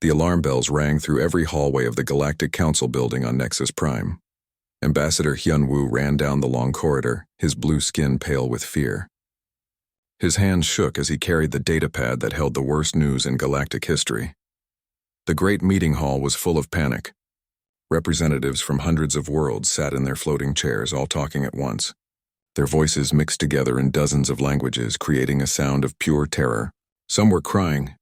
The alarm bells rang through every hallway of the Galactic Council building on Nexus Prime. Ambassador Hyun-woo ran down the long corridor, his blue skin pale with fear. His hands shook as he carried the datapad that held the worst news in galactic history. The great meeting hall was full of panic. Representatives from hundreds of worlds sat in their floating chairs, all talking at once. Their voices mixed together in dozens of languages, creating a sound of pure terror. Some were crying.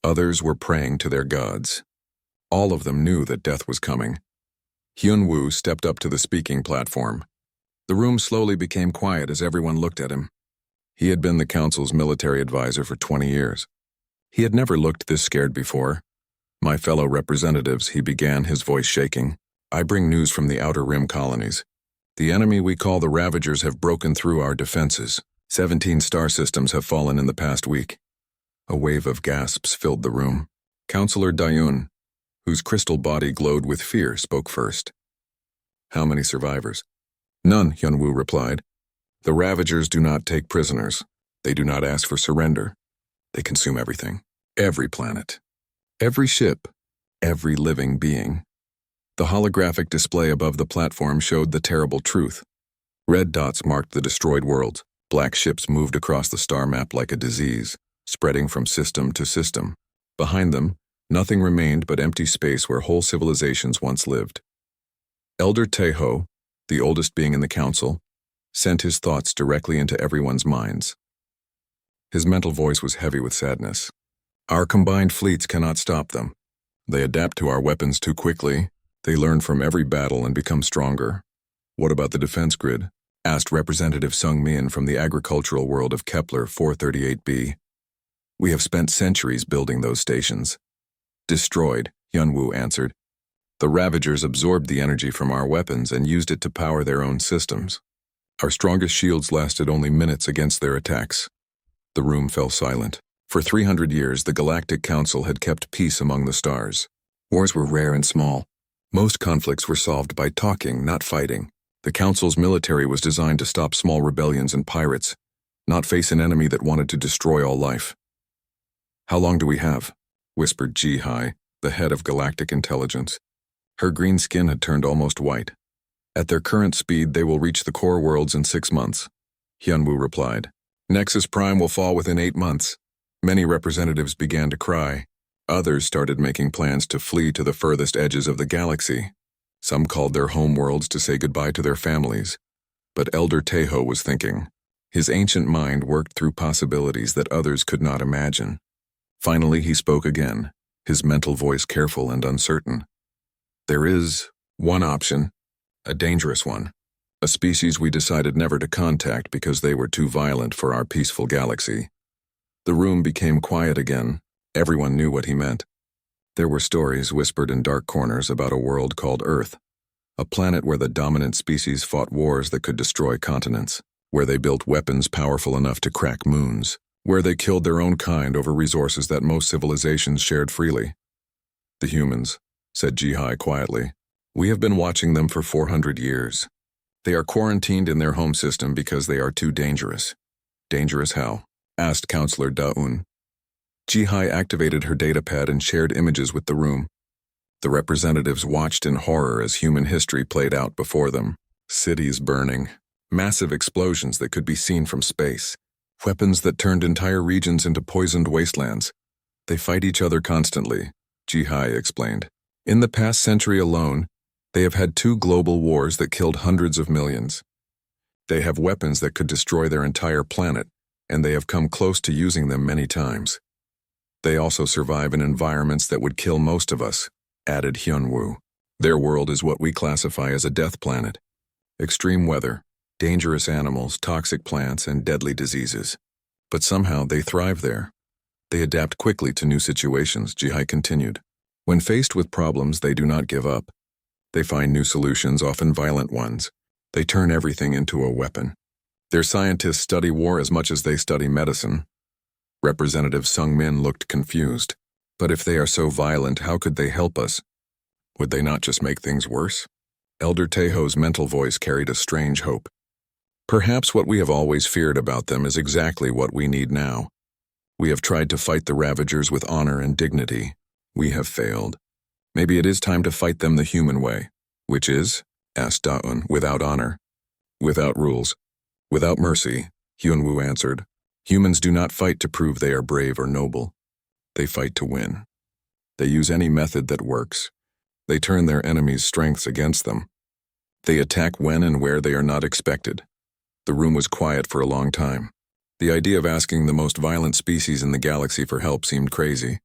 Others were praying to their gods. All of them knew that death was coming. Hyun-woo stepped up to the speaking platform. The room slowly became quiet as everyone looked at him. He had been the council's military advisor for 20 years. He had never looked this scared before. "My fellow representatives," he began, his voice shaking. "I bring news from the Outer Rim colonies. The enemy we call the Ravagers have broken through our defenses. 17 star systems have fallen in the past week." A wave of gasps filled the room. Counselor Dayun, whose crystal body glowed with fear, spoke first. "How many survivors?" "None," Hyun-woo replied. "The Ravagers do not take prisoners. They do not ask for surrender. They consume everything. Every planet. Every ship. Every living being." The holographic display above the platform showed the terrible truth. Red dots marked the destroyed worlds. Black ships moved across the star map like a disease, spreading from system to system. Behind them, nothing remained but empty space where whole civilizations once lived. Elder Taeho, the oldest being in the council, sent his thoughts directly into everyone's minds. His mental voice was heavy with sadness. "Our combined fleets cannot stop them. They adapt to our weapons too quickly. They learn from every battle and become stronger." "What about the defense grid?" asked Representative Sung Min from the agricultural world of Kepler 438b. "We have spent centuries building those stations." "Destroyed," Hyun-woo answered. "The Ravagers absorbed the energy from our weapons and used it to power their own systems. Our strongest shields lasted only minutes against their attacks." The room fell silent. For 300 years, the Galactic Council had kept peace among the stars. Wars were rare and small. Most conflicts were solved by talking, not fighting. The Council's military was designed to stop small rebellions and pirates, not face an enemy that wanted to destroy all life. "How long do we have?" whispered Ji-hai, the head of Galactic Intelligence. Her green skin had turned almost white. "At their current speed, they will reach the core worlds in 6 months," Hyun-woo replied. "Nexus Prime will fall within 8 months. Many representatives began to cry. Others started making plans to flee to the furthest edges of the galaxy. Some called their home worlds to say goodbye to their families. But Elder Taeho was thinking. His ancient mind worked through possibilities that others could not imagine. Finally, he spoke again, his mental voice careful and uncertain. "There is one option, a dangerous one. A species we decided never to contact because they were too violent for our peaceful galaxy." The room became quiet again. Everyone knew what he meant. There were stories whispered in dark corners about a world called Earth, a planet where the dominant species fought wars that could destroy continents, where they built weapons powerful enough to crack moons, where they killed their own kind over resources that most civilizations shared freely. "The humans," said Ji-hai quietly. "We have been watching them for 400 years. They are quarantined in their home system because they are too dangerous." "Dangerous how?" asked Counselor Da-un. Ji-hai activated her datapad and shared images with the room. The representatives watched in horror as human history played out before them. Cities burning, massive explosions that could be seen from space, weapons that turned entire regions into poisoned wastelands. "They fight each other constantly," Ji-hai explained. "In the past century alone, they have had 2 global wars that killed hundreds of millions. They have weapons that could destroy their entire planet, and they have come close to using them many times. They also survive in environments that would kill most of us," added Hyun-woo. "Their world is what we classify as a death planet. Extreme weather, dangerous animals, toxic plants, and deadly diseases. But somehow they thrive there. They adapt quickly to new situations," Ji-hai continued. "When faced with problems, they do not give up. They find new solutions, often violent ones. They turn everything into a weapon. Their scientists study war as much as they study medicine." Representative Sung Min looked confused. "But if they are so violent, how could they help us? Would they not just make things worse?" Elder Taeho's mental voice carried a strange hope. "Perhaps what we have always feared about them is exactly what we need now. We have tried to fight the Ravagers with honor and dignity. We have failed. Maybe it is time to fight them the human way. Which is? Asked Da-un, without honor. Without rules. Without mercy, Hyun-woo answered. Humans do not fight to prove they are brave or noble. They fight to win. They use any method that works. They turn their enemies' strengths against them. They attack when and where they are not expected. The room was quiet for a long time. The idea of asking the most violent species in the galaxy for help seemed crazy.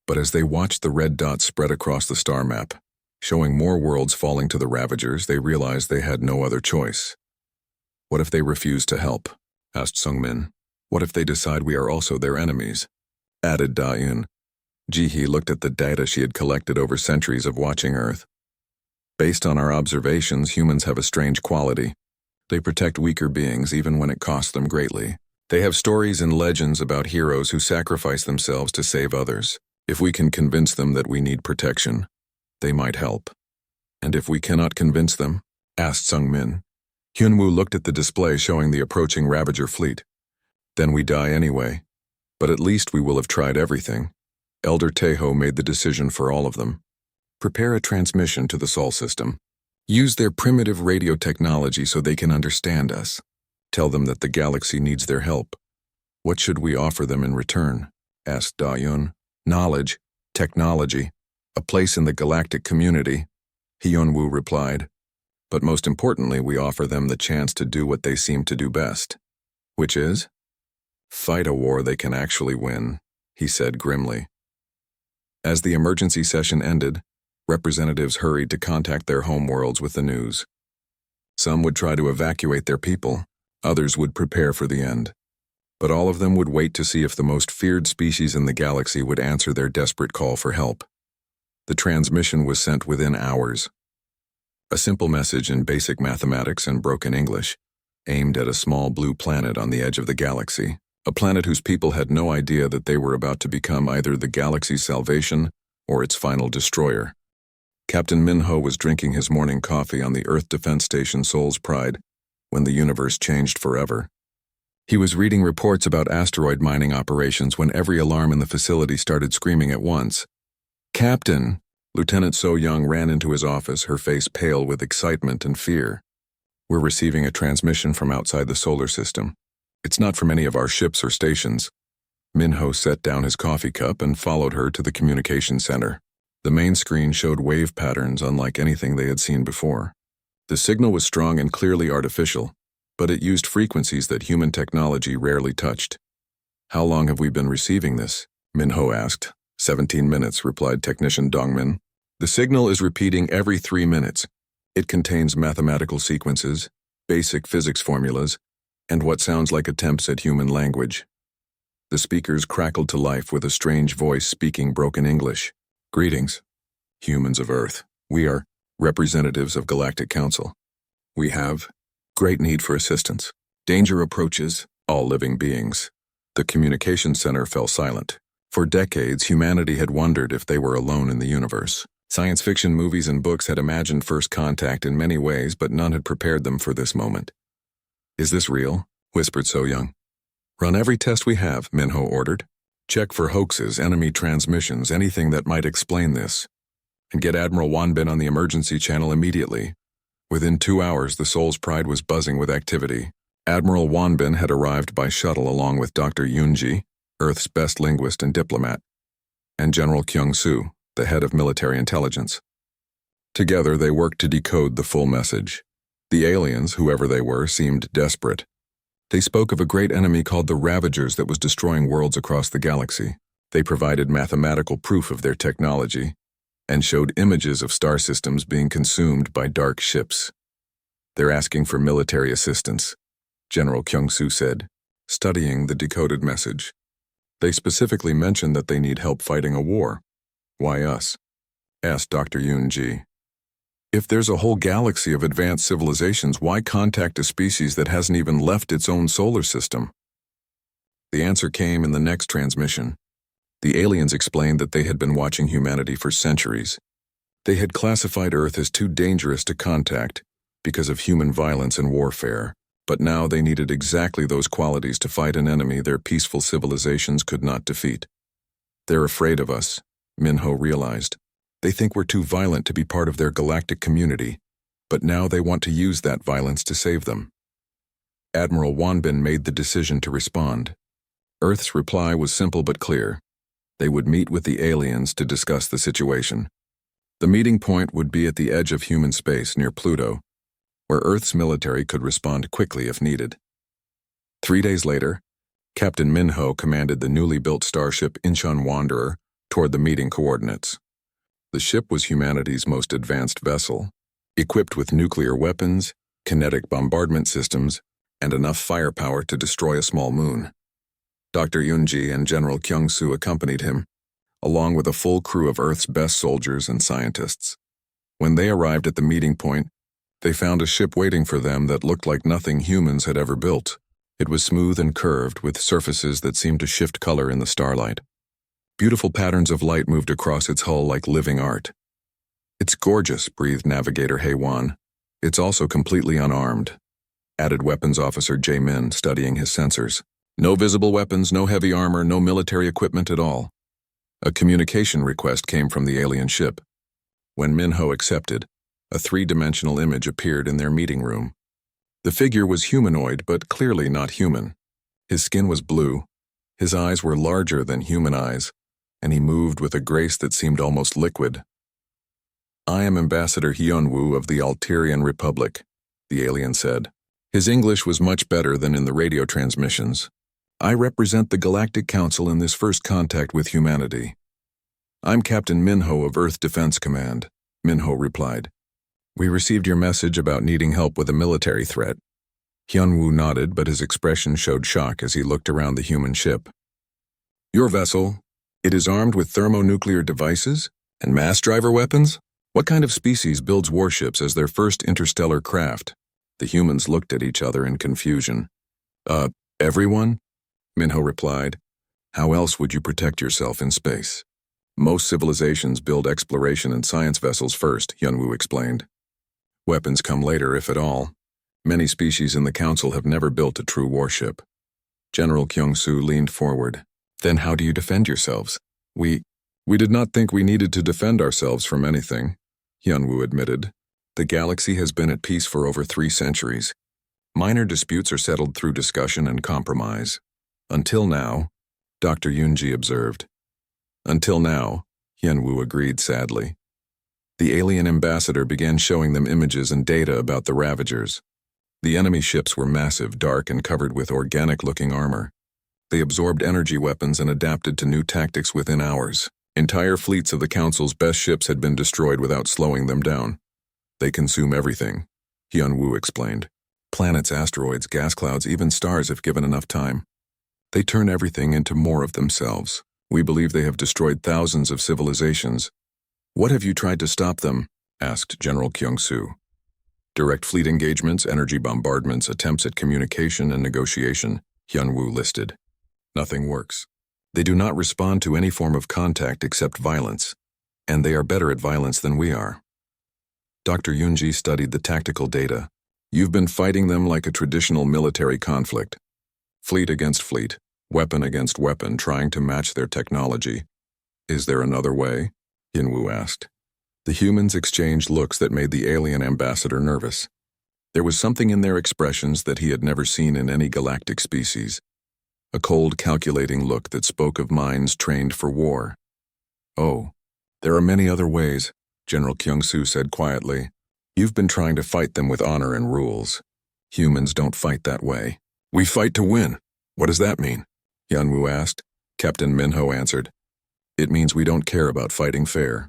But as they watched the red dots spread across the star map, showing more worlds falling to the Ravagers, they realized they had no other choice. What if they refuse to help? Asked Sung-min. What if they decide we are also their enemies? Added Da-eun. Ji-hee looked at the data she had collected over centuries of watching Earth. Based on our observations, humans have a strange quality. They protect weaker beings even when it costs them greatly. They have stories and legends about heroes who sacrifice themselves to save others. If we can convince them that we need protection, they might help. And if we cannot convince them? Asked Sung-min. Hyun-woo looked at the display showing the approaching Ravager fleet. Then we die anyway. But at least we will have tried everything. Elder Taeho made the decision for all of them. Prepare a transmission to the Sol system. Use their primitive radio technology so they can understand us. Tell them that the galaxy needs their help. What should we offer them in return? Asked Da-eun. Knowledge, technology, a place in the galactic community, Hyun-woo replied. But most importantly, we offer them the chance to do what they seem to do best. Which is? Fight a war they can actually win, he said grimly. As the emergency session ended, representatives hurried to contact their homeworlds with the news. Some would try to evacuate their people, others would prepare for the end. But all of them would wait to see if the most feared species in the galaxy would answer their desperate call for help. The transmission was sent within hours. A simple message in basic mathematics and broken English, aimed at a small blue planet on the edge of the galaxy, a planet whose people had no idea that they were about to become either the galaxy's salvation or its final destroyer. Captain Min-ho was drinking his morning coffee on the Earth Defense Station Sol's Pride when the universe changed forever. He was reading reports about asteroid mining operations when every alarm in the facility started screaming at once. Captain! Lieutenant So-young ran into his office, her face pale with excitement and fear. We're receiving a transmission from outside the solar system. It's not from any of our ships or stations. Min-ho set down his coffee cup and followed her to the communication center. The main screen showed wave patterns unlike anything they had seen before. The signal was strong and clearly artificial, but it used frequencies that human technology rarely touched. How long have we been receiving this? Min-ho asked. 17 minutes, replied technician Dongmin. The signal is repeating every 3 minutes. It contains mathematical sequences, basic physics formulas, and what sounds like attempts at human language. The speakers crackled to life with a strange voice speaking broken English. Greetings, humans of Earth. We are representatives of Galactic Council. We have great need for assistance. Danger approaches all living beings. The communication center fell silent. For decades, humanity had wondered if they were alone in the universe. Science fiction movies and books had imagined first contact in many ways, but none had prepared them for this moment. Is this real? Whispered So-young. Run every test we have, Min-ho ordered. Check for hoaxes, enemy transmissions, anything that might explain this. And get Admiral Wanbin on the emergency channel immediately. Within 2 hours, the Sol's Pride was buzzing with activity. Admiral Wanbin had arrived by shuttle along with Dr. Yoonji, Earth's best linguist and diplomat, and General Kyung-soo, the head of military intelligence. Together, they worked to decode the full message. The aliens, whoever they were, seemed desperate. They spoke of a great enemy called the Ravagers that was destroying worlds across the galaxy. They provided mathematical proof of their technology and showed images of star systems being consumed by dark ships. They're asking for military assistance, General Kyung-soo said, studying the decoded message. They specifically mentioned that they need help fighting a war. Why us? Asked Dr. Yoon-ji. If there's a whole galaxy of advanced civilizations, why contact a species that hasn't even left its own solar system? The answer came in the next transmission. The aliens explained that they had been watching humanity for centuries. They had classified Earth as too dangerous to contact because of human violence and warfare, but now they needed exactly those qualities to fight an enemy their peaceful civilizations could not defeat. They're afraid of us, Minho realized. They think we're too violent to be part of their galactic community, but now they want to use that violence to save them. Admiral Wanbin made the decision to respond. Earth's reply was simple but clear. They would meet with the aliens to discuss the situation. The meeting point would be at the edge of human space near Pluto, where Earth's military could respond quickly if needed. 3 days later, Captain Minho commanded the newly built starship Incheon Wanderer toward the meeting coordinates. The ship was humanity's most advanced vessel, equipped with nuclear weapons, kinetic bombardment systems, and enough firepower to destroy a small moon. Dr. Yunji and General Kyung-soo accompanied him, along with a full crew of Earth's best soldiers and scientists. When they arrived at the meeting point, they found a ship waiting for them that looked like nothing humans had ever built. It was smooth and curved, with surfaces that seemed to shift color in the starlight. Beautiful patterns of light moved across its hull like living art. "It's gorgeous," breathed Navigator Hae-won. "It's also completely unarmed," added Weapons Officer Jae-min, studying his sensors. "No visible weapons, no heavy armor, no military equipment at all." A communication request came from the alien ship. When Minho accepted, a 3-dimensional image appeared in their meeting room. The figure was humanoid, but clearly not human. His skin was blue, his eyes were larger than human eyes, and he moved with a grace that seemed almost liquid. "I am Ambassador Hyun-woo of the Alterian Republic," the alien said. His English was much better than in the radio transmissions. "I represent the Galactic Council in this first contact with humanity." "I'm Captain Minho of Earth Defense Command," Minho replied. "We received your message about needing help with a military threat." Hyun-woo nodded, but his expression showed shock as he looked around the human ship. "Your vessel, it is armed with thermonuclear devices and mass driver weapons? What kind of species builds warships as their first interstellar craft?" The humans looked at each other in confusion. Everyone?" Minho replied. "How else would you protect yourself in space? Most civilizations build exploration and science vessels first," Hyun-woo explained. "Weapons come later, if at all. Many species in the Council have never built a true warship." General Kyung-soo leaned forward. "Then how do you defend yourselves?" We did not think we needed to defend ourselves from anything," Hyun-woo admitted. "The galaxy has been at peace for over 3 centuries. Minor disputes are settled through discussion and compromise. Until now," Dr. Yunji observed. "Until now," Hyun-woo agreed sadly. The alien ambassador began showing them images and data about the Ravagers. The enemy ships were massive, dark, and covered with organic-looking armor. They absorbed energy weapons and adapted to new tactics within hours. Entire fleets of the Council's best ships had been destroyed without slowing them down. "They consume everything," Hyun-woo explained. "Planets, asteroids, gas clouds, even stars if given enough time. They turn everything into more of themselves. We believe they have destroyed thousands of civilizations." "What have you tried to stop them?" asked General Kyung-soo. "Direct fleet engagements, energy bombardments, attempts at communication and negotiation," Hyun-woo listed. "Nothing works. They do not respond to any form of contact except violence, and they are better at violence than we are." Dr. Yunji studied the tactical data. "You've been fighting them like a traditional military conflict. Fleet against fleet, weapon against weapon, trying to match their technology. Is there another way?" Hyun-woo asked. The humans exchanged looks that made the alien ambassador nervous. There was something in their expressions that he had never seen in any galactic species. A cold, calculating look that spoke of minds trained for war. "Oh, there are many other ways," General Kyung-soo said quietly. "You've been trying to fight them with honor and rules. Humans don't fight that way." "We fight to win. What does that mean?" Hyun-woo asked. Captain Minho answered. "It means we don't care about fighting fair.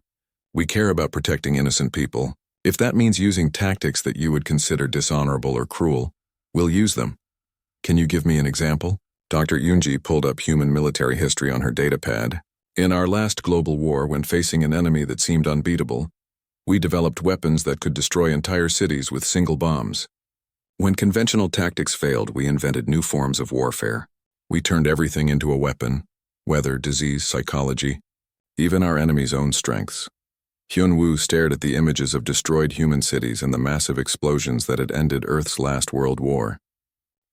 We care about protecting innocent people. If that means using tactics that you would consider dishonorable or cruel, we'll use them. Can you give me an example?" Dr. Yunji pulled up human military history on her datapad. "In our last global war, when facing an enemy that seemed unbeatable, we developed weapons that could destroy entire cities with single bombs. When conventional tactics failed, we invented new forms of warfare. We turned everything into a weapon: weather, disease, psychology, even our enemy's own strengths." Hyun-woo stared at the images of destroyed human cities and the massive explosions that had ended Earth's last world war.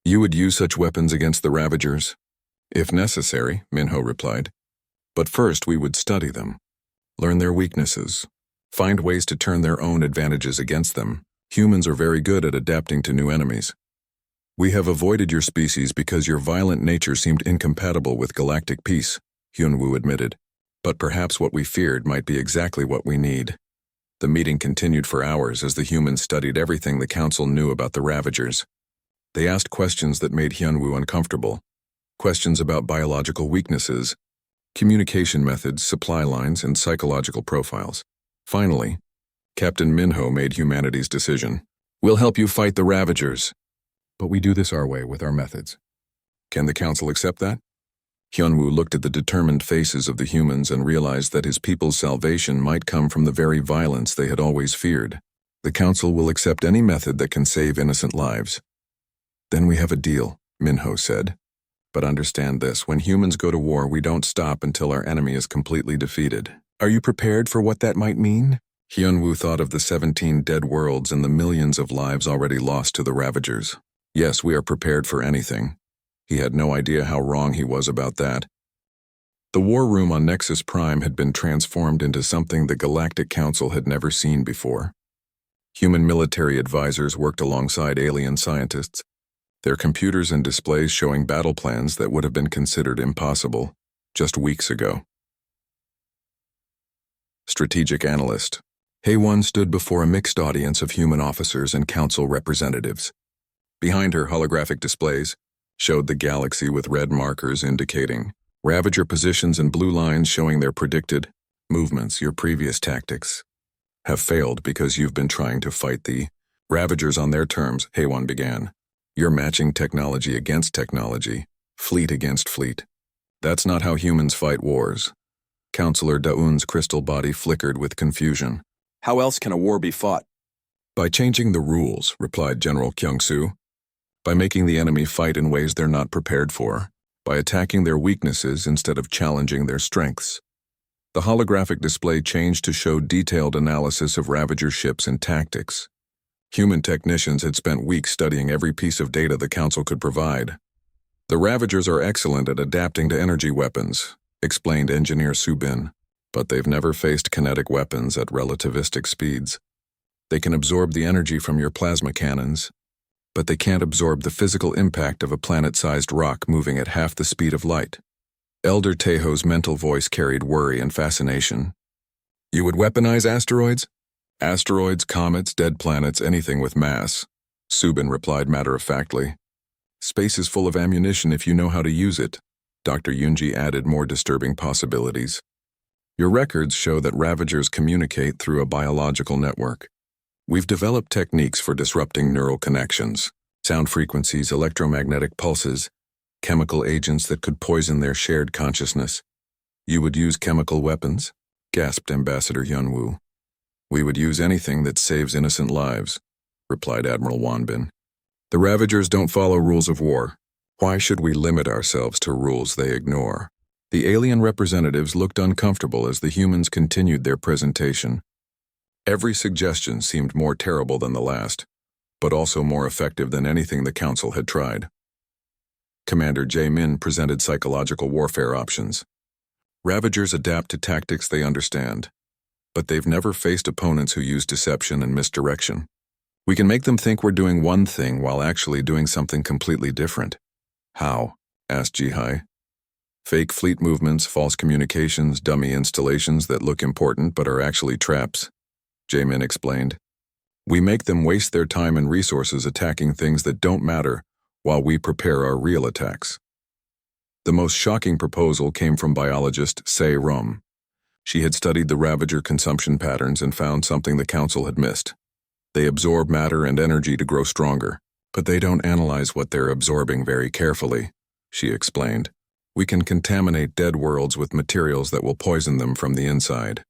"You would use such weapons against the Ravagers?" "If necessary," Minho replied. "But first we would study them. Learn their weaknesses. Find ways to turn their own advantages against them. Humans are very good at adapting to new enemies. We have avoided your species because your violent nature seemed incompatible with galactic peace, Hyunwoo admitted. But perhaps what we feared might be exactly what we need. The meeting continued for hours as the humans studied everything the Council knew about the Ravagers. They asked questions that made Hyunwoo uncomfortable. Questions about biological weaknesses, communication methods, supply lines, and psychological profiles. Finally, Captain Minho made humanity's decision. We'll help you fight the Ravagers. But we do this our way with our methods. Can the Council accept that? Hyunwoo looked at the determined faces of the humans and realized that his people's salvation might come from the very violence they had always feared. The Council will accept any method that can save innocent lives. Then we have a deal, Minho said. But understand this, when humans go to war, we don't stop until our enemy is completely defeated. Are you prepared for what that might mean? Hyunwoo thought of the 17 dead worlds and the millions of lives already lost to the Ravagers. Yes, we are prepared for anything. He had no idea how wrong he was about that. The war room on Nexus Prime had been transformed into something the Galactic Council had never seen before. Human military advisors worked alongside alien scientists, their computers and displays showing battle plans that would have been considered impossible just weeks ago. Strategic Analyst. Haewon stood before a mixed audience of human officers and council representatives. Behind her, holographic displays showed the galaxy with red markers indicating Ravager positions and blue lines showing their predicted movements. Your previous tactics have failed because you've been trying to fight the Ravagers on their terms, Haewon began. You're matching technology against technology, fleet against fleet. That's not how humans fight wars. Counselor Daeun's crystal body flickered with confusion. How else can a war be fought? By changing the rules, replied General Kyung-soo. By making the enemy fight in ways they're not prepared for. By attacking their weaknesses instead of challenging their strengths. The holographic display changed to show detailed analysis of Ravager ships and tactics. Human technicians had spent weeks studying every piece of data the Council could provide. The Ravagers are excellent at adapting to energy weapons, explained Engineer Subin, but they've never faced kinetic weapons at relativistic speeds. They can absorb the energy from your plasma cannons, but they can't absorb the physical impact of a planet-sized rock moving at half the speed of light. Elder Taeho's mental voice carried worry and fascination. You would weaponize asteroids? Asteroids, comets, dead planets, anything with mass, Subin replied matter-of-factly. Space is full of ammunition if you know how to use it. Dr. Yoonji added more disturbing possibilities. Your records show that Ravagers communicate through a biological network. We've developed techniques for disrupting neural connections, sound frequencies, electromagnetic pulses, chemical agents that could poison their shared consciousness. You would use chemical weapons? Gasped Ambassador Hyunwoo. We would use anything that saves innocent lives, replied Admiral Wanbin. The Ravagers don't follow rules of war. Why should we limit ourselves to rules they ignore? The alien representatives looked uncomfortable as the humans continued their presentation. Every suggestion seemed more terrible than the last, but also more effective than anything the Council had tried. Commander Jae-min presented psychological warfare options. Ravagers adapt to tactics they understand, but they've never faced opponents who use deception and misdirection. We can make them think we're doing one thing while actually doing something completely different. How? Asked Ji-hai. Fake fleet movements, false communications, dummy installations that look important but are actually traps, Jae-min explained. We make them waste their time and resources attacking things that don't matter while we prepare our real attacks. The most shocking proposal came from biologist Se Rum. She had studied the Ravager consumption patterns and found something the Council had missed. They absorb matter and energy to grow stronger, but they don't analyze what they're absorbing very carefully, she explained. We can contaminate dead worlds with materials that will poison them from the inside.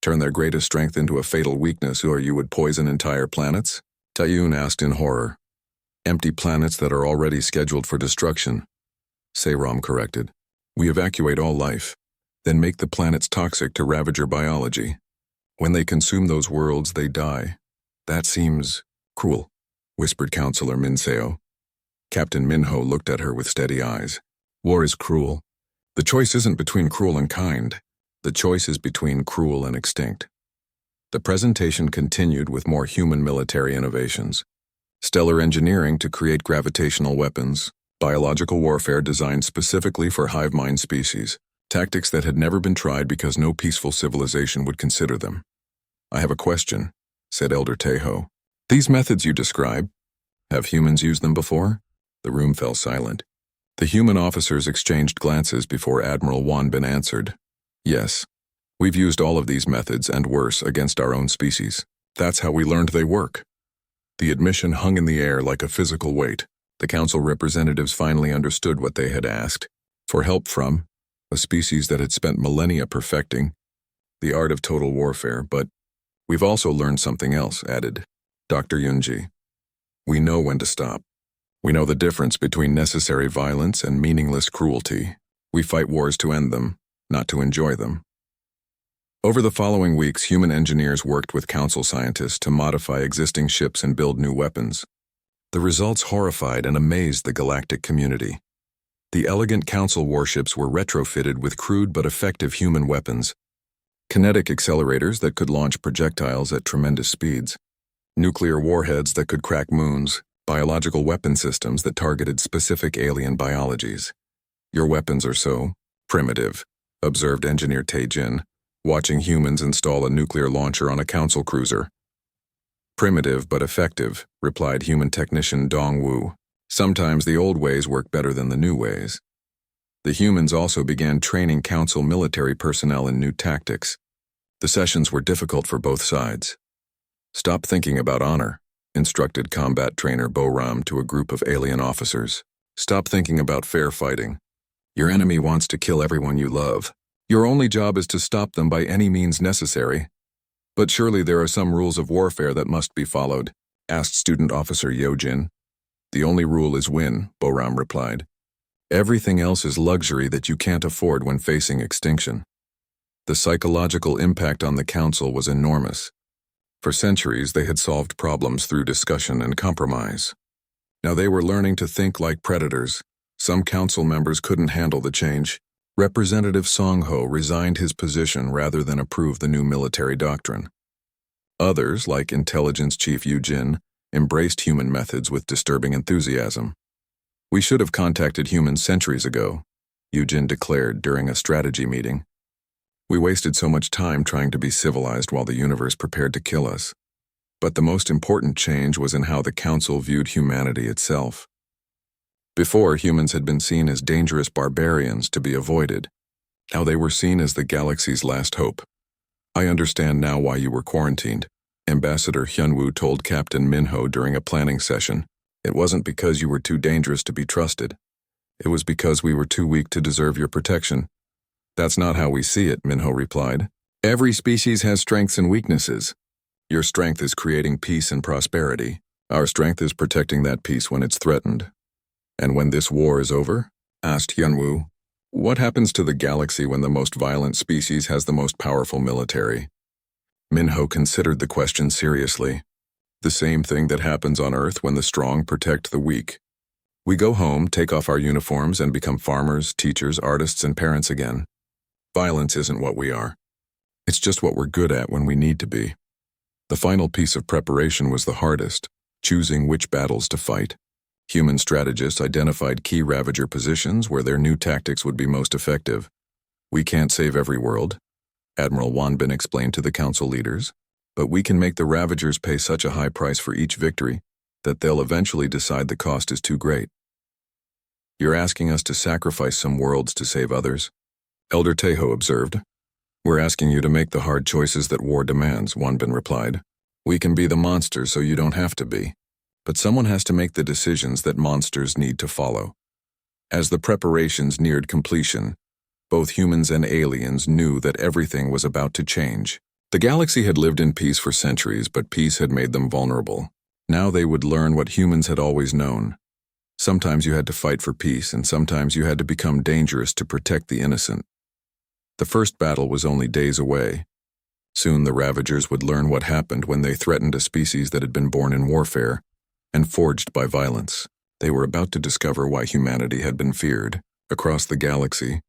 Turn their greatest strength into a fatal weakness, or you would poison entire planets? Taeyoon asked in horror. Empty planets that are already scheduled for destruction, Seiram corrected. We evacuate all life, then make the planets toxic to Ravager biology. When they consume those worlds, they die. That seems cruel, whispered Counselor Minseo. Captain Minho looked at her with steady eyes. War is cruel. The choice isn't between cruel and kind. The choice is between cruel and extinct. The presentation continued with more human military innovations. Stellar engineering to create gravitational weapons, biological warfare designed specifically for hive mind species, tactics that had never been tried because no peaceful civilization would consider them. "I have a question," said Elder Tejo. "These methods you describe, have humans used them before?" The room fell silent. The human officers exchanged glances before Admiral Wanbin answered. "Yes. We've used all of these methods and worse against our own species. That's how we learned they work." The admission hung in the air like a physical weight. The council representatives finally understood what they had asked for help from a species that had spent millennia perfecting the art of total warfare. "But we've also learned something else," added Dr. Yunji. "We know when to stop. We know the difference between necessary violence and meaningless cruelty. We fight wars to end them, not to enjoy them." Over the following weeks, human engineers worked with council scientists to modify existing ships and build new weapons. The results horrified and amazed the galactic community. The elegant council warships were retrofitted with crude but effective human weapons, kinetic accelerators that could launch projectiles at tremendous speeds, nuclear warheads that could crack moons, biological weapon systems that targeted specific alien biologies. "Your weapons are so primitive," observed Engineer Taejin, watching humans install a nuclear launcher on a council cruiser. "Primitive but effective," replied human technician Dongwu. "Sometimes the old ways work better than the new ways." The humans also began training council military personnel in new tactics. The sessions were difficult for both sides. "Stop thinking about honor," instructed combat trainer Boram to a group of alien officers. "Stop thinking about fair fighting. Your enemy wants to kill everyone you love. Your only job is to stop them by any means necessary." "But surely there are some rules of warfare that must be followed," asked Student Officer Yojin. "The only rule is win," Boram replied. "Everything else is luxury that you can't afford when facing extinction." The psychological impact on the council was enormous. For centuries, they had solved problems through discussion and compromise. Now they were learning to think like predators. Some council members couldn't handle the change. Representative Songho resigned his position rather than approve the new military doctrine. Others, like Intelligence Chief Yujin, embraced human methods with disturbing enthusiasm. "We should have contacted humans centuries ago," Yujin declared during a strategy meeting. "We wasted so much time trying to be civilized while the universe prepared to kill us." But the most important change was in how the council viewed humanity itself. Before, humans had been seen as dangerous barbarians to be avoided. Now they were seen as the galaxy's last hope. "I understand now why you were quarantined," Ambassador Hyunwoo told Captain Minho during a planning session. "It wasn't because you were too dangerous to be trusted. It was because we were too weak to deserve your protection." "That's not how we see it," Minho replied. "Every species has strengths and weaknesses. Your strength is creating peace and prosperity. Our strength is protecting that peace when it's threatened." "And when this war is over?" asked Hyunwoo. "What happens to the galaxy when the most violent species has the most powerful military?" Minho considered the question seriously. "The same thing that happens on Earth when the strong protect the weak. We go home, take off our uniforms, and become farmers, teachers, artists, and parents again. Violence isn't what we are. It's just what we're good at when we need to be." The final piece of preparation was the hardest, choosing which battles to fight. Human strategists identified key Ravager positions where their new tactics would be most effective. "We can't save every world," Admiral Wanbin explained to the council leaders, "but we can make the Ravagers pay such a high price for each victory that they'll eventually decide the cost is too great." "You're asking us to sacrifice some worlds to save others," Elder Tejo observed. "We're asking you to make the hard choices that war demands," Wanbin replied. "We can be the monsters so you don't have to be. But someone has to make the decisions that monsters need to follow." As the preparations neared completion, both humans and aliens knew that everything was about to change. The galaxy had lived in peace for centuries, but peace had made them vulnerable. Now they would learn what humans had always known. Sometimes you had to fight for peace, and sometimes you had to become dangerous to protect the innocent. The first battle was only days away. Soon the Ravagers would learn what happened when they threatened a species that had been born in warfare and forged by violence. They were about to discover why humanity had been feared across the galaxy,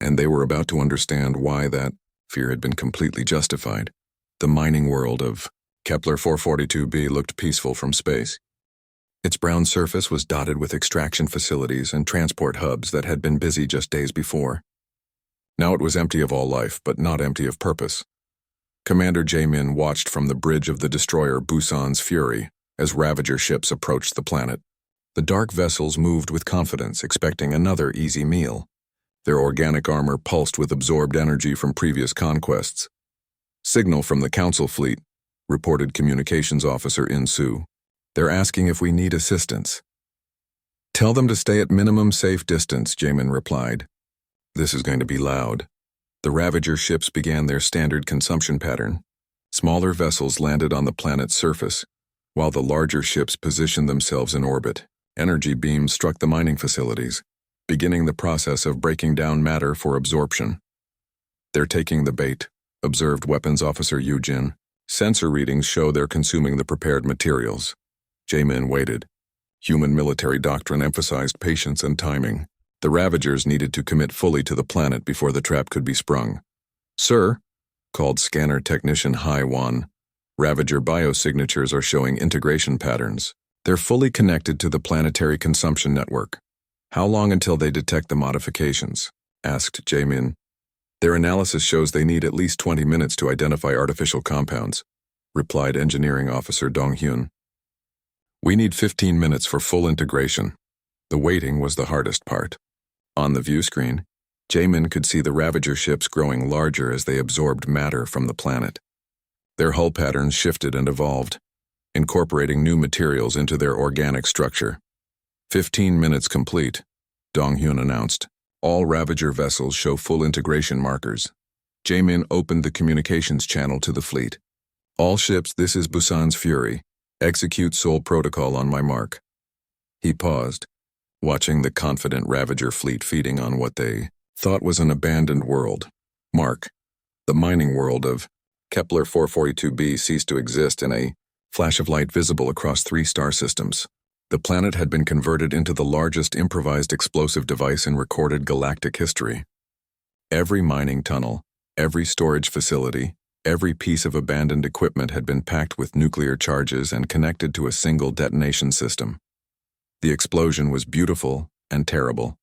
and they were about to understand why that Fear had been completely justified. The mining world of Kepler 442b looked peaceful from space. Its brown surface was dotted with extraction facilities and transport hubs that had been busy just days before. Now it was empty of all life, but not empty of purpose. Commander Jamin watched from the bridge of the destroyer Busan's Fury as Ravager ships approached the planet. The dark vessels moved with confidence, expecting another easy meal. Their organic armor pulsed with absorbed energy from previous conquests. "Signal from the Council fleet," reported Communications Officer In-Su. "They're asking if we need assistance." "Tell them to stay at minimum safe distance," Jamin replied. "This is going to be loud." The Ravager ships began their standard consumption pattern. Smaller vessels landed on the planet's surface, while the larger ships positioned themselves in orbit. Energy beams struck the mining facilities, beginning the process of breaking down matter for absorption. "They're taking the bait," observed Weapons Officer Yujin. "Sensor readings show they're consuming the prepared materials." Jamin waited. Human military doctrine emphasized patience and timing. The Ravagers needed to commit fully to the planet before the trap could be sprung. "Sir," called Scanner Technician Hai-Wan, "Ravager biosignatures are showing integration patterns. They're fully connected to the planetary consumption network." "How long until they detect the modifications?" asked Jamin. "Their analysis shows they need at least 20 minutes to identify artificial compounds," replied Engineering Officer Dong-hyun. "We need 15 minutes for full integration." The waiting was the hardest part. On the view screen, Jamin could see the Ravager ships growing larger as they absorbed matter from the planet. Their hull patterns shifted and evolved, incorporating new materials into their organic structure. 15 minutes complete, Dong-hyun announced. "All Ravager vessels show full integration markers." Jamin opened the communications channel to the fleet. "All ships, this is Busan's Fury. Execute Sol protocol on my mark." He paused, watching the confident Ravager fleet feeding on what they thought was an abandoned world. Mark. The mining world of Kepler 442b ceased to exist in a flash of light visible across 3 star systems. The planet had been converted into the largest improvised explosive device in recorded galactic history. Every mining tunnel, every storage facility, every piece of abandoned equipment had been packed with nuclear charges and connected to a single detonation system. The explosion was beautiful and terrible.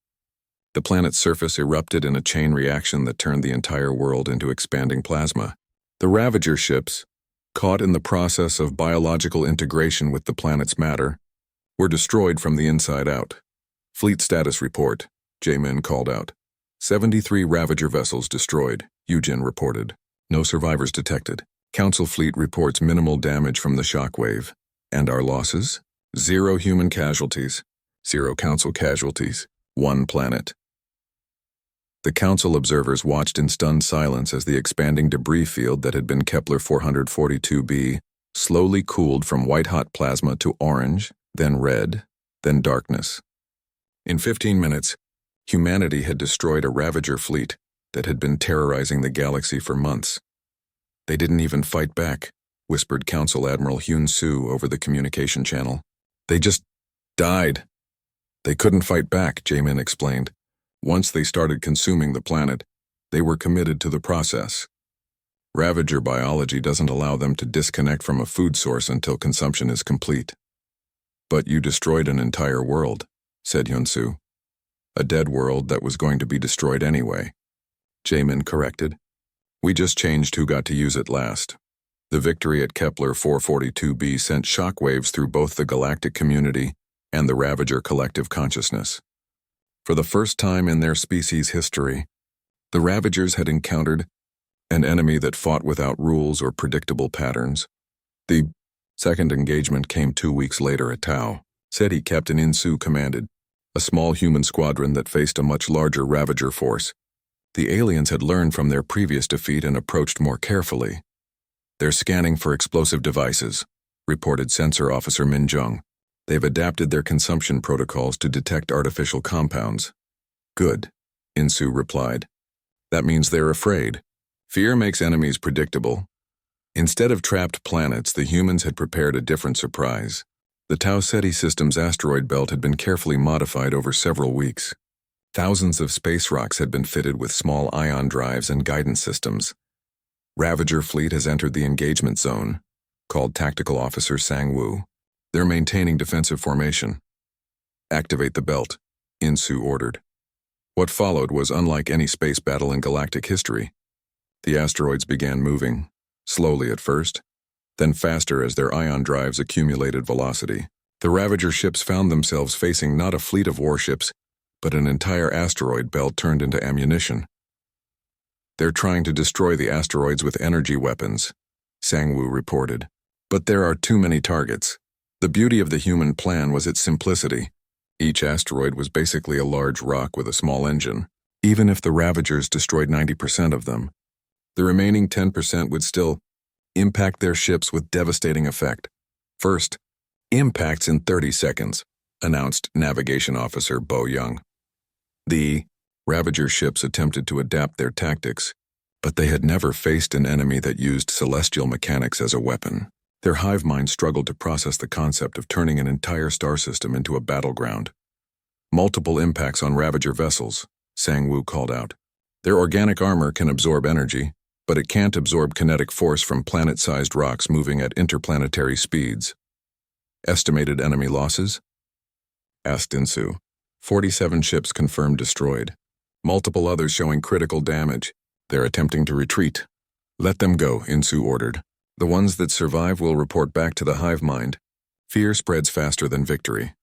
The planet's surface erupted in a chain reaction that turned the entire world into expanding plasma. The Ravager ships, caught in the process of biological integration with the planet's matter, were destroyed from the inside out. "Fleet status report," Jamin called out. 73 Ravager vessels destroyed, Yujin reported. "No survivors detected. Council fleet reports minimal damage from the shockwave. And our losses? 0 human casualties, 0 Council casualties, 1 planet." The Council observers watched in stunned silence as the expanding debris field that had been Kepler 442b slowly cooled from white-hot plasma to orange, then red, then darkness. In 15 minutes, humanity had destroyed a Ravager fleet that had been terrorizing the galaxy for months. "They didn't even fight back," whispered Council Admiral Hyun-Soo over the communication channel. "They just died." "They couldn't fight back," Jamin explained. "Once they started consuming the planet, they were committed to the process. Ravager biology doesn't allow them to disconnect from a food source until consumption is complete." "But you destroyed an entire world," said Hyun-Soo. "A dead world that was going to be destroyed anyway," Jamin corrected. "We just changed who got to use it last." The victory at Kepler 442b sent shockwaves through both the galactic community and the Ravager collective consciousness. For the first time in their species' history, the Ravagers had encountered an enemy that fought without rules or predictable patterns. The second engagement came 2 weeks later at Tau. SETI Captain In-Soo commanded, a small human squadron that faced a much larger Ravager force. The aliens had learned from their previous defeat and approached more carefully. "They're scanning for explosive devices," reported Sensor Officer Min Jung. "They've adapted their consumption protocols to detect artificial compounds." "Good," In-Soo replied. "That means they're afraid. Fear makes enemies predictable." Instead of trapped planets, the humans had prepared a different surprise. The Tau Ceti system's asteroid belt had been carefully modified over several weeks. Thousands of space rocks had been fitted with small ion drives and guidance systems, Ravager fleet has entered the engagement zone, called Tactical Officer Sang-woo. They're maintaining defensive formation. Activate the belt, Insu ordered. What followed was unlike any space battle in galactic history. The asteroids began moving, slowly at first, then faster as their ion drives accumulated velocity. The Ravager ships found themselves facing not a fleet of warships, but an entire asteroid belt turned into ammunition. They're trying to destroy the asteroids with energy weapons, Sang-woo reported. But there are too many targets. The beauty of the human plan was its simplicity. Each asteroid was basically a large rock with a small engine. Even if the Ravagers destroyed 90% of them, the remaining 10% would still impact their ships with devastating effect. First, impacts in 30 seconds, announced Navigation Officer Bo Young. The Ravager ships attempted to adapt their tactics, but they had never faced an enemy that used celestial mechanics as a weapon. Their hive mind struggled to process the concept of turning an entire star system into a battleground. Multiple impacts on Ravager vessels, Sang-woo called out. Their organic armor can absorb energy, but it can't absorb kinetic force from planet-sized rocks moving at interplanetary speeds. Estimated enemy losses? Asked Insu. 47 ships confirmed destroyed. Multiple others showing critical damage. They're attempting to retreat. Let them go, Insu ordered. The ones that survive will report back to the hive mind. Fear spreads faster than victory.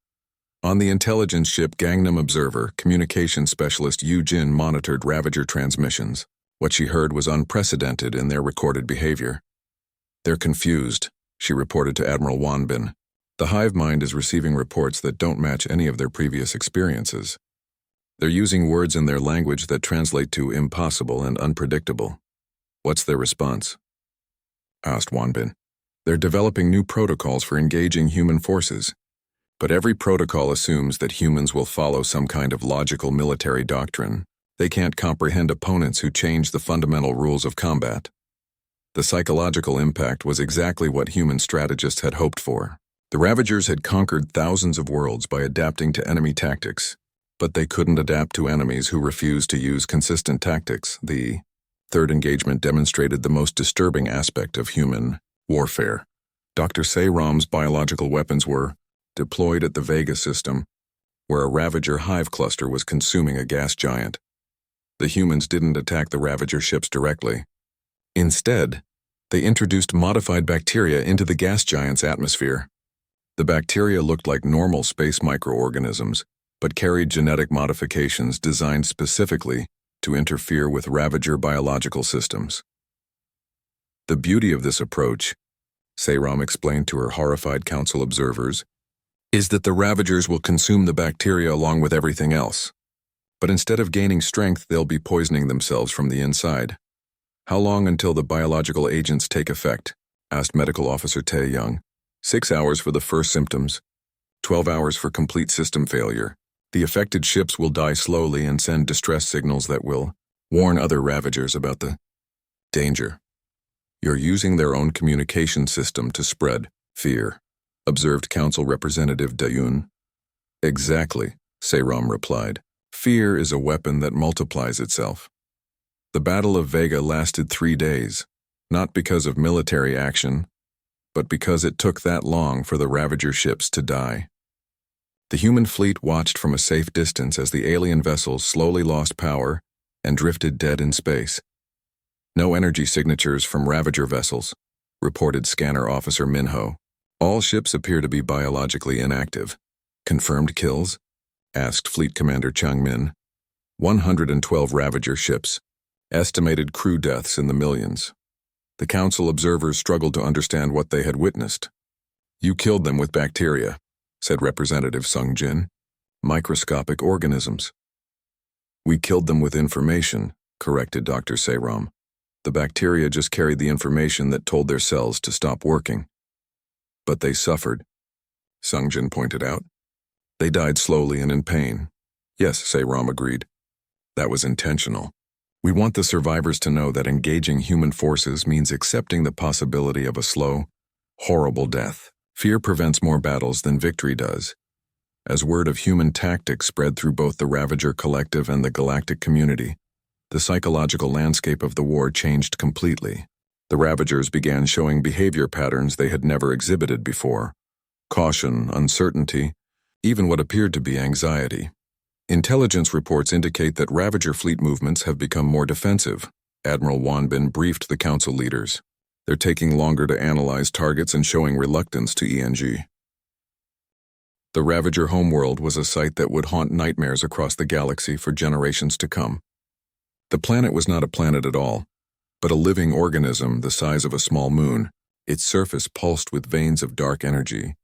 On the intelligence ship Gangnam Observer, communications specialist Yu Jin monitored Ravager transmissions. What she heard was unprecedented in their recorded behavior. They're confused, she reported to Admiral Wanbin. The hive mind is receiving reports that don't match any of their previous experiences. They're using words in their language that translate to impossible and unpredictable. What's their response? Asked Wanbin. They're developing new protocols for engaging human forces. But every protocol assumes that humans will follow some kind of logical military doctrine. They can't comprehend opponents who change the fundamental rules of combat. The psychological impact was exactly what human strategists had hoped for. The Ravagers had conquered thousands of worlds by adapting to enemy tactics, but they couldn't adapt to enemies who refused to use consistent tactics. The third engagement demonstrated the most disturbing aspect of human warfare. Dr. Seiram's biological weapons were deployed at the Vega system, where a Ravager hive cluster was consuming a gas giant. The humans didn't attack the Ravager ships directly. Instead, they introduced modified bacteria into the gas giant's atmosphere. The bacteria looked like normal space microorganisms, but carried genetic modifications designed specifically to interfere with Ravager biological systems. The beauty of this approach, Seiram explained to her horrified council observers, is that the Ravagers will consume the bacteria along with everything else. But instead of gaining strength, they'll be poisoning themselves from the inside. How long until the biological agents take effect? Asked Medical Officer Tae Young. 6 hours for the first symptoms, 12 hours for complete system failure. The affected ships will die slowly and send distress signals that will warn other Ravagers about the danger. You're using their own communication system to spread fear, observed Council Representative Dayun. Exactly, Seiram replied. Fear is a weapon that multiplies itself. The Battle of Vega lasted 3 days, not because of military action, but because it took that long for the Ravager ships to die. The human fleet watched from a safe distance as the alien vessels slowly lost power and drifted dead in space. No energy signatures from Ravager vessels, reported Scanner Officer Minho. All ships appear to be biologically inactive. Confirmed kills? Asked Fleet Commander Chang Min. 112 Ravager ships. Estimated crew deaths in the millions. The council observers struggled to understand what they had witnessed. You killed them with bacteria, said Representative Sung Jin. Microscopic organisms. We killed them with information, corrected Dr. Seiram. The bacteria just carried the information that told their cells to stop working. But they suffered, Sung Jin pointed out. They died slowly and in pain. Yes, Seiram agreed. That was intentional. We want the survivors to know that engaging human forces means accepting the possibility of a slow, horrible death. Fear prevents more battles than victory does. As word of human tactics spread through both the Ravager Collective and the galactic community, the psychological landscape of the war changed completely. The Ravagers began showing behavior patterns they had never exhibited before. Caution, uncertainty, even what appeared to be anxiety. Intelligence reports indicate that Ravager fleet movements have become more defensive. Admiral Wanbin briefed the council leaders. They're taking longer to analyze targets and showing reluctance to ENG. The Ravager homeworld was a sight that would haunt nightmares across the galaxy for generations to come. The planet was not a planet at all, but a living organism the size of a small moon. Its surface pulsed with veins of dark energy,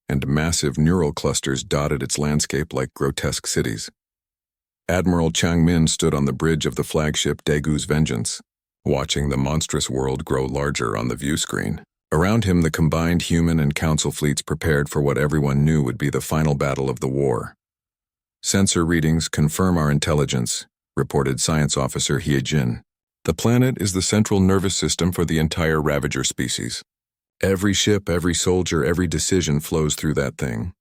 and massive neural clusters dotted its landscape like grotesque cities. Admiral Changmin stood on the bridge of the flagship Daegu's Vengeance, watching the monstrous world grow larger on the view screen. Around him, the combined human and council fleets prepared for what everyone knew would be the final battle of the war. "Sensor readings confirm our intelligence," reported Science Officer Hyejin. "The planet is the central nervous system for the entire Ravager species. Every ship, every soldier, every decision flows through that thing."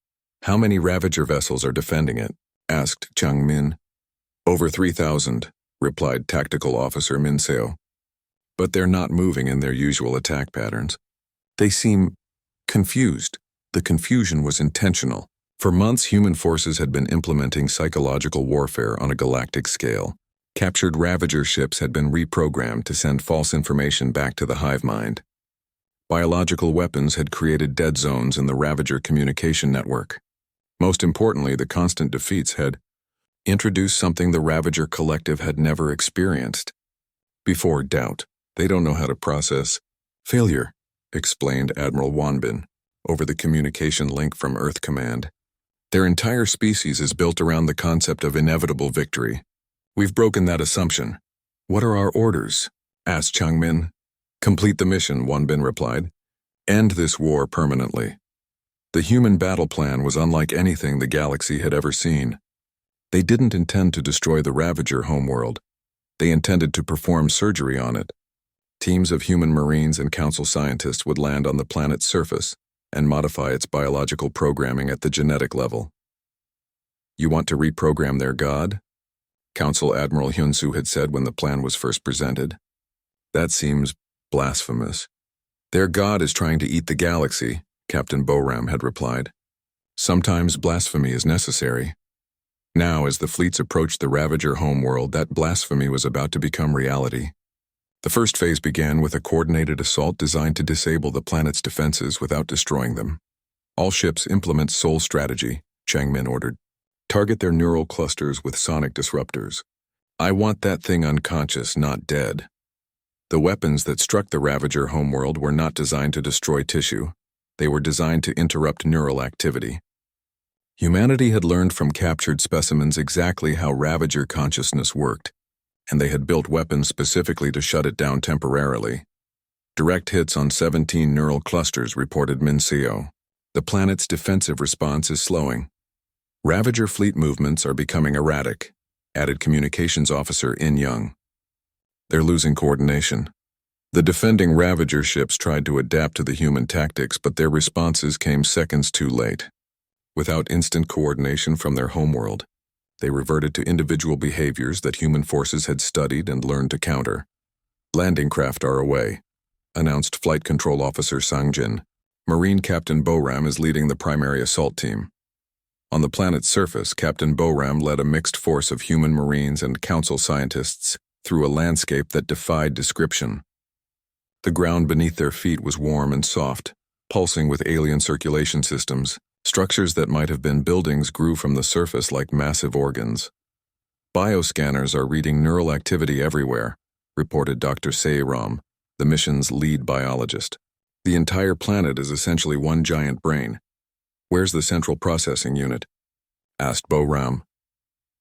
"How many Ravager vessels are defending it?" asked Chang Min. "Over 3,000, replied Tactical Officer Min Seo. "But they're not moving in their usual attack patterns. They seem confused." The confusion was intentional. For months, human forces had been implementing psychological warfare on a galactic scale. Captured Ravager ships had been reprogrammed to send false information back to the hive mind. Biological weapons had created dead zones in the Ravager communication network. Most importantly, the constant defeats had introduced something the Ravager collective had never experienced before: doubt. They don't know how to process failure, explained Admiral Wanbin over the communication link from Earth Command. Their entire species is built around the concept of inevitable victory. We've broken that assumption. "What are our orders?" asked Changmin. "Complete the mission," Wanbin replied. "End this war permanently." The human battle plan was unlike anything the galaxy had ever seen. They didn't intend to destroy the Ravager homeworld. They intended to perform surgery on it. Teams of human Marines and Council scientists would land on the planet's surface and modify its biological programming at the genetic level. "You want to reprogram their god?" Council Admiral Hyunsu had said when the plan was first presented. "That seems blasphemous." "Their god is trying to eat the galaxy," Captain Boram had replied. "Sometimes blasphemy is necessary." Now, as the fleets approached the Ravager homeworld, that blasphemy was about to become reality. The first phase began with a coordinated assault designed to disable the planet's defenses without destroying them. "All ships implement Soul strategy," Changmin ordered. "Target their neural clusters with sonic disruptors. I want that thing unconscious, not dead." The weapons that struck the Ravager homeworld were not designed to destroy tissue. They were designed to interrupt neural activity. Humanity had learned from captured specimens exactly how Ravager consciousness worked, and they had built weapons specifically to shut it down temporarily. "Direct hits on 17 neural clusters," reported Min Seo. "The planet's defensive response is slowing." "Ravager fleet movements are becoming erratic," added Communications Officer In Young. "They're losing coordination." The defending Ravager ships tried to adapt to the human tactics, but their responses came seconds too late. Without instant coordination from their homeworld, they reverted to individual behaviors that human forces had studied and learned to counter. "Landing craft are away," announced Flight Control Officer Sangjin. "Marine Captain Boram is leading the primary assault team." On the planet's surface, Captain Boram led a mixed force of human Marines and Council scientists through a landscape that defied description. The ground beneath their feet was warm and soft, pulsing with alien circulation systems. Structures that might have been buildings grew from the surface like massive organs. "Bioscanners are reading neural activity everywhere," reported Dr. Seiram, the mission's lead biologist. "The entire planet is essentially one giant brain." "Where's the central processing unit?" asked Boram.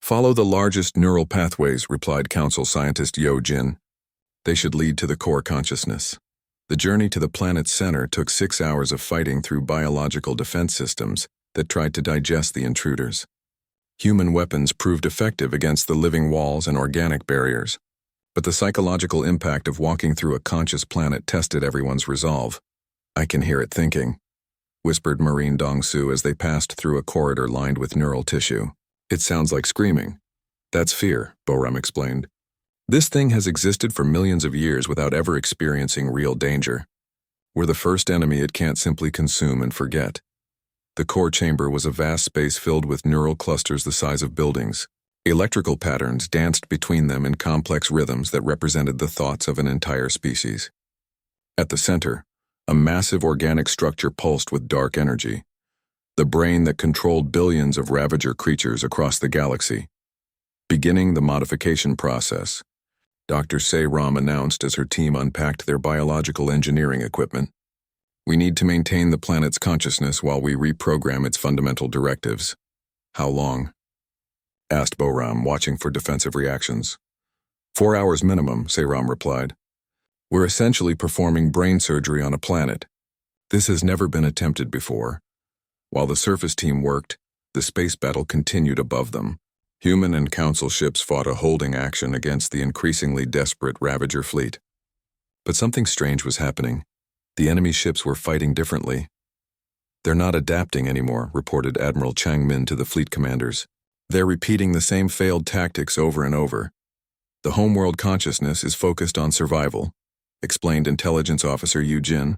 "Follow the largest neural pathways," replied Council Scientist Yo Jin. "They should lead to the core consciousness." The journey to the planet's center took 6 hours of fighting through biological defense systems that tried to digest the intruders. Human weapons proved effective against the living walls and organic barriers, but the psychological impact of walking through a conscious planet tested everyone's resolve. "I can hear it thinking," whispered Marine Dongsu as they passed through a corridor lined with neural tissue. "It sounds like screaming." "That's fear," Boram explained. This thing has existed for millions of years without ever experiencing real danger. We're the first enemy it can't simply consume and forget. The core chamber was a vast space filled with neural clusters the size of buildings. Electrical patterns danced between them in complex rhythms that represented the thoughts of an entire species. At the center, a massive organic structure pulsed with dark energy, the brain that controlled billions of Ravager creatures across the galaxy. Beginning the modification process, Dr. Se-Ram announced as her team unpacked their biological engineering equipment. We need to maintain the planet's consciousness while we reprogram its fundamental directives. How long? Asked Boram, watching for defensive reactions. 4 hours minimum, Se-Ram replied. We're essentially performing brain surgery on a planet. This has never been attempted before. While the surface team worked, the space battle continued above them. Human and Council ships fought a holding action against the increasingly desperate Ravager fleet. But something strange was happening. The enemy ships were fighting differently. They're not adapting anymore, reported Admiral Changmin to the fleet commanders. They're repeating the same failed tactics over and over. The homeworld consciousness is focused on survival, explained Intelligence Officer Yu Jin.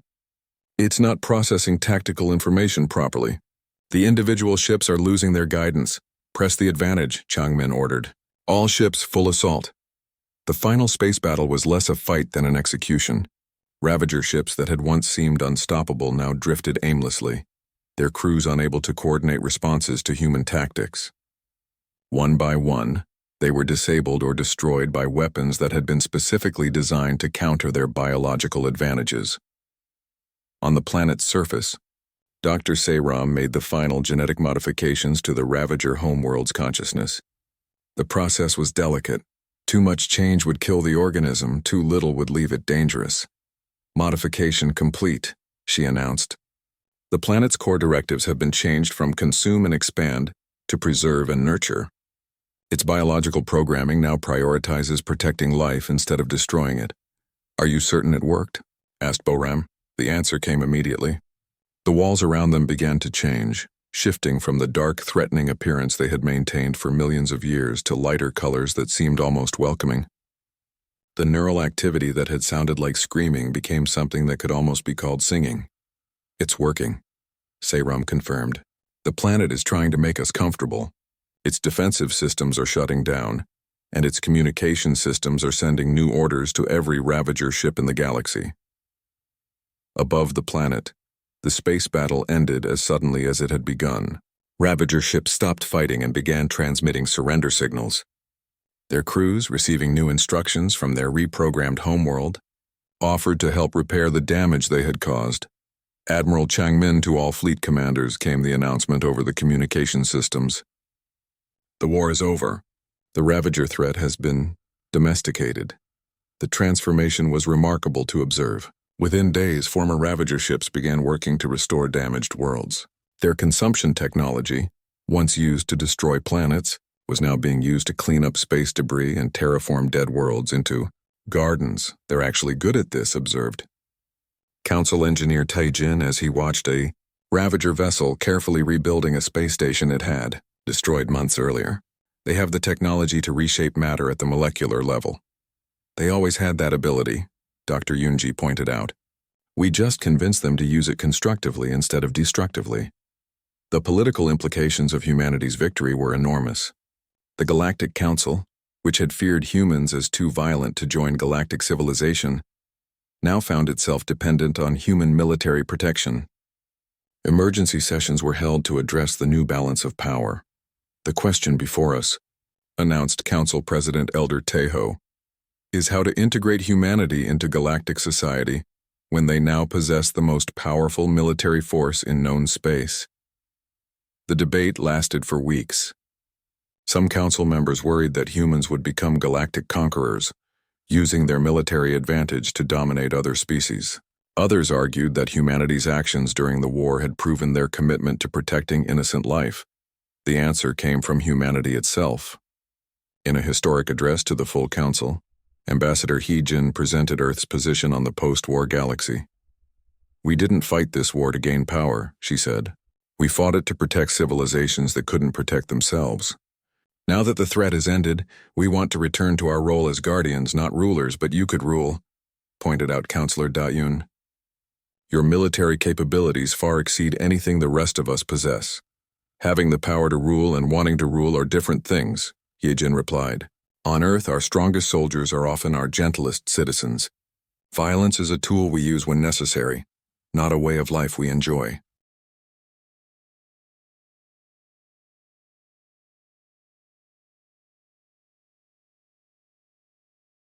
It's not processing tactical information properly. The individual ships are losing their guidance. Press the advantage, Changmin ordered. All ships full assault. The final space battle was less a fight than an execution. Ravager ships that had once seemed unstoppable now drifted aimlessly, their crews unable to coordinate responses to human tactics. One by one, they were disabled or destroyed by weapons that had been specifically designed to counter their biological advantages. On the planet's surface, Dr. Se-Ram made the final genetic modifications to the Ravager homeworld's consciousness. The process was delicate. Too much change would kill the organism, too little would leave it dangerous. Modification complete, she announced. The planet's core directives have been changed from consume and expand to preserve and nurture. Its biological programming now prioritizes protecting life instead of destroying it. Are you certain it worked? Asked Boram. The answer came immediately. The walls around them began to change, shifting from the dark, threatening appearance they had maintained for millions of years to lighter colors that seemed almost welcoming. The neural activity that had sounded like screaming became something that could almost be called singing. It's working, Se-Ram confirmed. The planet is trying to make us comfortable. Its defensive systems are shutting down, and its communication systems are sending new orders to every Ravager ship in the galaxy. Above the planet, the space battle ended as suddenly as it had begun. Ravager ships stopped fighting and began transmitting surrender signals. Their crews, receiving new instructions from their reprogrammed homeworld, offered to help repair the damage they had caused. Admiral Changmin to all fleet commanders came the announcement over the communication systems. The war is over. The Ravager threat has been domesticated. The transformation was remarkable to observe. Within days, former Ravager ships began working to restore damaged worlds. Their consumption technology, once used to destroy planets, was now being used to clean up space debris and terraform dead worlds into gardens. They're actually good at this, observed Council Engineer Taijin as he watched a Ravager vessel carefully rebuilding a space station it had destroyed months earlier. They have the technology to reshape matter at the molecular level. They always had that ability, Dr. Yunji pointed out. We just convinced them to use it constructively instead of destructively. The political implications of humanity's victory were enormous. The Galactic Council, which had feared humans as too violent to join galactic civilization, now found itself dependent on human military protection. Emergency sessions were held to address the new balance of power. The question before us, announced Council President Elder Tejo, is how to integrate humanity into galactic society when they now possess the most powerful military force in known space. The debate lasted for weeks. Some council members worried that humans would become galactic conquerors, using their military advantage to dominate other species. Others argued that humanity's actions during the war had proven their commitment to protecting innocent life. The answer came from humanity itself. In a historic address to the full council, Ambassador He Jin presented Earth's position on the post-war galaxy. We didn't fight this war to gain power, she said. We fought it to protect civilizations that couldn't protect themselves. Now that the threat is ended, we want to return to our role as guardians, not rulers, but you could rule, pointed out Counselor Dayun. Your military capabilities far exceed anything the rest of us possess. Having the power to rule and wanting to rule are different things, Yejin replied. On Earth, our strongest soldiers are often our gentlest citizens. Violence is a tool we use when necessary, not a way of life we enjoy.